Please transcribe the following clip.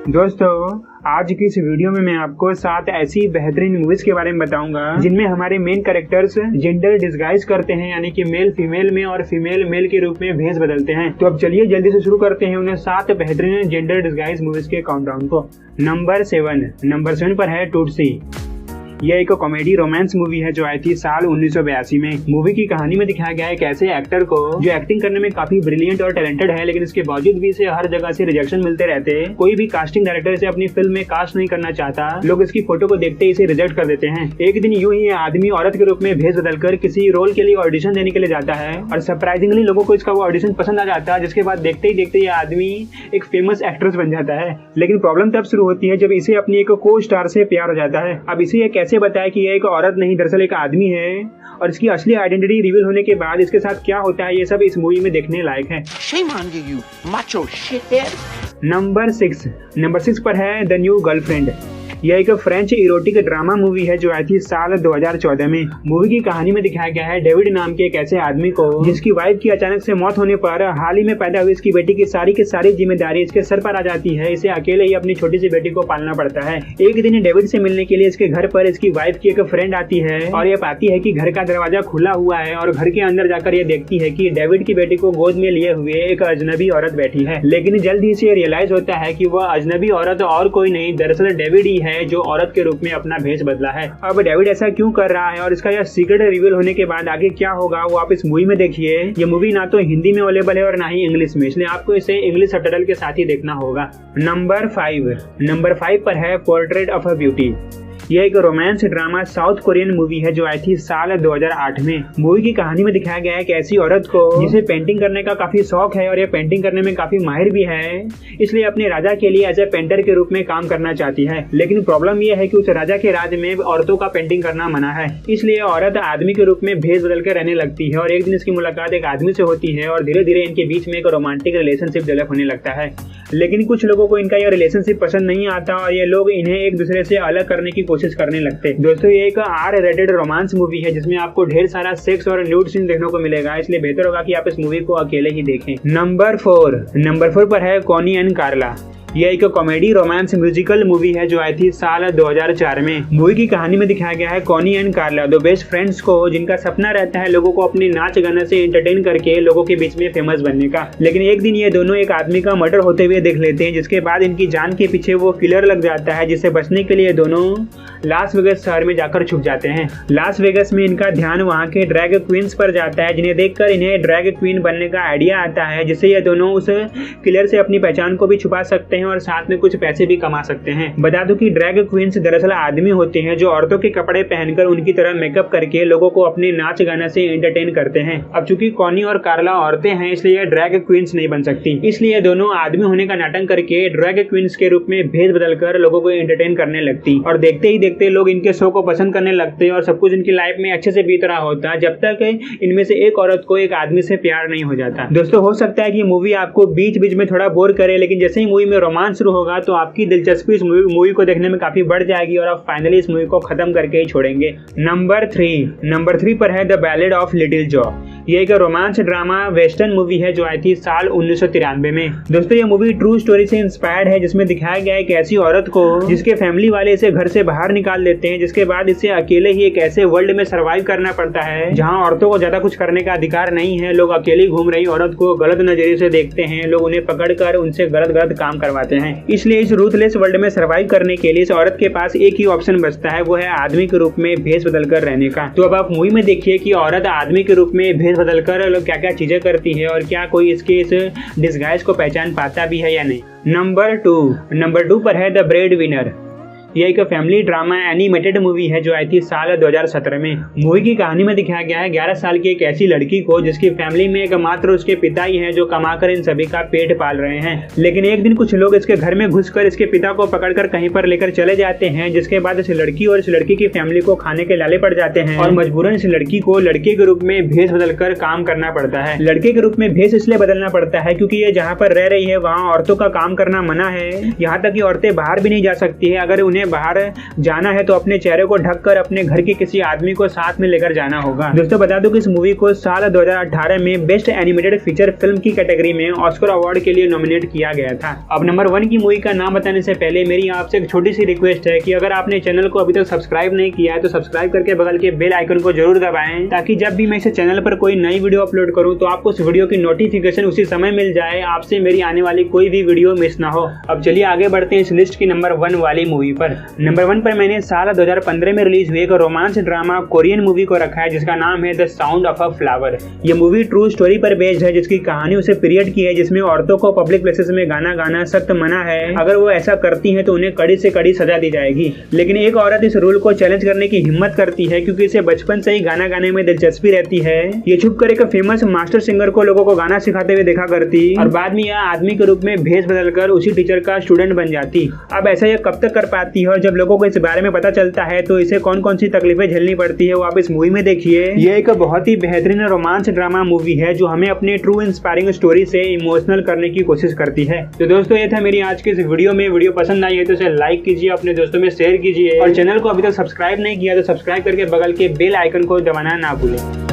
दोस्तों, आज की इस वीडियो में मैं आपको 7 ऐसी बेहतरीन मूवीज के बारे में बताऊंगा जिनमें हमारे मेन कैरेक्टर्स जेंडर डिस्गाइज करते हैं, यानी कि मेल फीमेल में और फीमेल मेल के रूप में भेष बदलते हैं। तो अब चलिए जल्दी से शुरू करते हैं उन्हें 7 बेहतरीन जेंडर डिस्गाइज मूवीज के काउंटडाउन को। नंबर 7 पर है टूटसी। यह एक कॉमेडी रोमांस मूवी है जो आई थी साल 1982 में। मूवी की कहानी में दिखाया गया है एक ऐसे एक्टर को जो एक्टिंग करने में काफी ब्रिलियंट और टैलेंटेड है, लेकिन इसके बावजूद भी इसे हर जगह से रिजेक्शन मिलते रहते हैं। कोई भी कास्टिंग डायरेक्टर इसे अपनी फिल्म में कास्ट नहीं करना चाहता, लोग इसकी फोटो को देखते ही इसे रिजेक्ट कर देते हैं। एक दिन यूं ही आदमी औरत के रूप में भेष बदलकर किसी रोल के लिए ऑडिशन देने के लिए जाता है और सरप्राइजिंगली लोगों को इसका वो ऑडिशन पसंद आ जाता है, जिसके बाद देखते ही देखते ये आदमी एक फेमस एक्ट्रेस बन जाता है। लेकिन प्रॉब्लम तब शुरू होती है जब इसे अपनी एक को स्टार से प्यार हो जाता है। अब इसे ये कैसे बताया कि यह एक औरत नहीं दरअसल एक आदमी है, और इसकी असली आइडेंटिटी रिवील होने के बाद इसके साथ क्या होता है, ये सब इस मूवी में देखने लायक है। नंबर 6 पर है द न्यू गर्लफ्रेंड। यह एक फ्रेंच इरोटिक ड्रामा मूवी है जो आई थी साल 2014 में। मूवी की कहानी में दिखाया गया है डेविड नाम के एक ऐसे आदमी को जिसकी वाइफ की अचानक से मौत होने पर हाल ही में पैदा हुई इसकी बेटी की सारी जिम्मेदारी इसके सर पर आ जाती है। इसे अकेले ही अपनी छोटी सी बेटी को पालना पड़ता है। एक दिन डेविड से मिलने के लिए इसके घर पर इसकी वाइफ की एक फ्रेंड आती है और ये पाती है कि घर का दरवाजा खुला हुआ है और घर के अंदर जाकर ये देखती है कि डेविड की बेटी को गोद में लिए हुए एक अजनबी औरत बैठी है। लेकिन जल्द ही इसे रियलाइज होता है कि वह अजनबी औरत और कोई नहीं दरअसल डेविड ही है जो औरत के रूप में अपना भेष बदला है। अब डेविड ऐसा क्यों कर रहा है और इसका यह सीक्रेट रिवील होने के बाद आगे क्या होगा वो आप इस मूवी में देखिए। ये मूवी ना तो हिंदी में अवेलेबल है और ना ही इंग्लिश में, इसलिए आपको इसे इंग्लिश सबटाइटल के साथ ही देखना होगा। नंबर 5 पर है पोर्ट्रेट ऑफ अ ब्यूटी। यह एक romance drama south Korean movie है जो आई थी साल 2008 में। मूवी की कहानी में दिखाया गया है एक ऐसी औरत को जिसे पेंटिंग करने का काफी शौक है और ये पेंटिंग करने में काफी माहिर भी है, इसलिए अपने राजा के लिए एज ए पेंटर के रूप में काम करना चाहती है। लेकिन प्रॉब्लम यह है कि उस राजा के राज में औरतों का पेंटिंग करना मना है, इसलिए औरत आदमी के रूप में भेष बदल कर रहने लगती है। और एक दिन इसकी मुलाकात एक आदमी से होती है और धीरे धीरे इनके बीच में एक रोमांटिक रिलेशनशिप डेवलप होने लगता है। लेकिन कुछ लोगों को इनका यह रिलेशनशिप पसंद नहीं आता और ये लोग इन्हें एक दूसरे से अलग करने की कोशिश करने लगते हैं। दोस्तों, ये एक आर रेटेड रोमांस मूवी है जिसमें आपको ढेर सारा सेक्स और न्यूड सीन देखने को मिलेगा, इसलिए बेहतर होगा कि आप इस मूवी को अकेले ही देखें। नंबर 4 पर है कॉनी एंड कार्ला। यह एक कॉमेडी रोमांस म्यूजिकल मूवी है जो आई थी साल 2004 में। मूवी की कहानी में दिखाया गया है कॉनी एंड कार्ला, दो बेस्ट फ्रेंड्स को जिनका सपना रहता है लोगों को अपने नाच गाने से एंटरटेन करके लोगों के बीच में फेमस बनने का। लेकिन एक दिन ये दोनों एक आदमी का मर्डर होते हुए देख लेते हैं, जिसके बाद इनकी जान के पीछे वो किलर लग जाता है, जिससे बचने के लिए दोनों लास वेगस शहर में जाकर छुप जाते हैं। लास वेगस में इनका ध्यान वहाँ के ड्रैग क्वींस पर जाता है, जिन्हें देखकर इन्हें ड्रैग क्वीन बनने का आइडिया आता है, जिससे ये दोनों उस किलर से अपनी पहचान को भी छुपा सकते हैं और साथ में कुछ पैसे भी कमा सकते हैं। बता दूं कि ड्रैग क्वींस दरअसल आदमी होते हैं जो औरतों के कपड़े पहनकर उनकी तरह मेकअप करके लोगों को अपने नाच गाना से एंटरटेन करते हैं। अब चूंकि कॉनी और कार्ला औरतें हैं, इसलिए ड्रैग क्वींस नहीं बन सकती, इसलिए दोनों आदमी होने का नाटक करके ड्रैग क्वींस के रूप में भेष बदलकर लोगों को एंटरटेन करने लगती। और देखते ही देखते लोग इनके शो को पसंद करने लगते हैं और सब कुछ इनकी लाइफ में अच्छे से बीत रहा होता है, जब तक इनमें से एक औरत को एक आदमी से प्यार नहीं हो जाता। दोस्तों, हो सकता है कि मूवी आपको बीच बीच में थोड़ा बोर करे, लेकिन जैसे ही मूवी में रोमांस शुरू होगा तो आपकी दिलचस्पी इस मूवी को देखने में काफी बढ़ जाएगी और आप फाइनली इस मूवी को खत्म करके ही छोड़ेंगे। नंबर 3 पर है the ballad of little jaw. ये एक रोमांस ड्रामा वेस्टर्न मूवी है जो आई थी साल 1993 में। दोस्तों, ये मूवी ट्रू स्टोरी से इंस्पायर्ड है, जिसमें दिखाया गया है एक ऐसी औरत को जिसके फैमिली वाले इसे घर से बाहर निकाल देते हैं, जिसके बाद इसे अकेले ही एक ऐसे वर्ल्ड में सर्वाइव करना पड़ता है जहां औरतों को ज्यादा कुछ करने का अधिकार नहीं है। लोग अकेली घूम रही औरत को गलत नजरिए से देखते हैं, लोग उन्हें पकड़कर उनसे गलत काम करवाते हैं। इसलिए इस रूथलेस वर्ल्ड में सर्वाइव करने के लिए इस औरत के पास एक ही ऑप्शन बचता है, वो है आदमी के रूप में भेष बदलकर रहने का। तो अब आप मूवी में देखिए कि औरत आदमी के रूप में भेष बदलकर लोग क्या क्या चीजें करती है और क्या कोई इसके इस डिस्गाइज को पहचान पाता भी है या नहीं। नंबर 2 पर है द ब्रेड विनर। यह एक फैमिली ड्रामा एनिमेटेड मूवी है जो आई थी साल 2017 में। मूवी की कहानी में दिखाया गया है 11 साल की एक ऐसी लड़की को जिसकी फैमिली में एकमात्र उसके पिता ही हैं जो कमाकर इन सभी का पेट पाल रहे हैं। लेकिन एक दिन कुछ लोग इसके घर में घुसकर इसके पिता को पकड़कर कहीं पर लेकर चले जाते हैं, जिसके बाद इस लड़की और इस लड़की की फैमिली को खाने के लाले पड़ जाते हैं और मजबूरन इस लड़की को लड़के के रूप में भेष बदलकर काम करना पड़ता है। लड़के के रूप में भेष इसलिए बदलना पड़ता है क्योंकि ये जहाँ पर रह रही है वहाँ औरतों का काम करना मना है, यहाँ तक कि औरतें बाहर भी नहीं जा सकती है। अगर उन्हें में बाहर जाना है तो अपने चेहरे को ढककर अपने घर के किसी आदमी को साथ में लेकर जाना होगा। दोस्तों बता दूं कि इस मूवी को साल 2018 में बेस्ट एनिमेटेड फीचर फिल्म की कैटेगरी में ऑस्कर अवार्ड के लिए नॉमिनेट किया गया था। अब नंबर 1 की मूवी का नाम बताने से पहले मेरी आपसे एक छोटी सी रिक्वेस्ट है कि अगर आपने चैनल को अभी तक सब्सक्राइब नहीं किया है तो सब्सक्राइब करके बगल के बेल आइकन को जरूर दबाएं, ताकि जब भी मैं इस चैनल पर कोई नई वीडियो अपलोड करूं तो आपको उस वीडियो की नोटिफिकेशन उसी समय मिल जाए, आपसे मेरी आने वाली कोई भी वीडियो मिस ना हो। अब चलिए आगे बढ़ते हैं इस लिस्ट की नंबर 1 वाली मूवी पर। नंबर 1 पर मैंने साल 2015 में रिलीज हुई एक रोमांस ड्रामा कोरियन मूवी को रखा है जिसका नाम है the sound of a flower. ये मूवी ट्रू स्टोरी पर बेस्ड है, जिसकी कहानी उसे पीरियड की है जिसमें औरतों को पब्लिक प्लेसेस में गाना गाना सख्त मना है। अगर वो ऐसा करती हैं तो उन्हें कड़ी से कड़ी सजा दी जाएगी। लेकिन एक औरत इस रूल को चैलेंज करने की हिम्मत करती है क्योंकि इसे बचपन से ही गाना गाने में दिलचस्पी रहती है। ये छुपकर एक फेमस मास्टर सिंगर को लोगों को गाना सिखाते हुए देखा करती और बाद में यह आदमी के रूप में भेष बदलकर उसी टीचर का स्टूडेंट बन जाती। अब ऐसा यह कब तक कर पाती है और जब लोगों को इस बारे में पता चलता है तो इसे कौन कौन सी तकलीफें झेलनी पड़ती है वो आप इस मूवी में देखिए। ये एक बहुत ही बेहतरीन रोमांस ड्रामा मूवी है जो हमें अपने ट्रू इंस्पायरिंग स्टोरी से इमोशनल करने की कोशिश करती है। तो दोस्तों ये था मेरी आज की इस वीडियो में। वीडियो पसंद आई है तो इसे लाइक कीजिए, अपने दोस्तों में शेयर कीजिए और चैनल को अभी तक सब्सक्राइब नहीं किया तो सब्सक्राइब करके बगल के बेल आइकन को दबाना ना भूलें।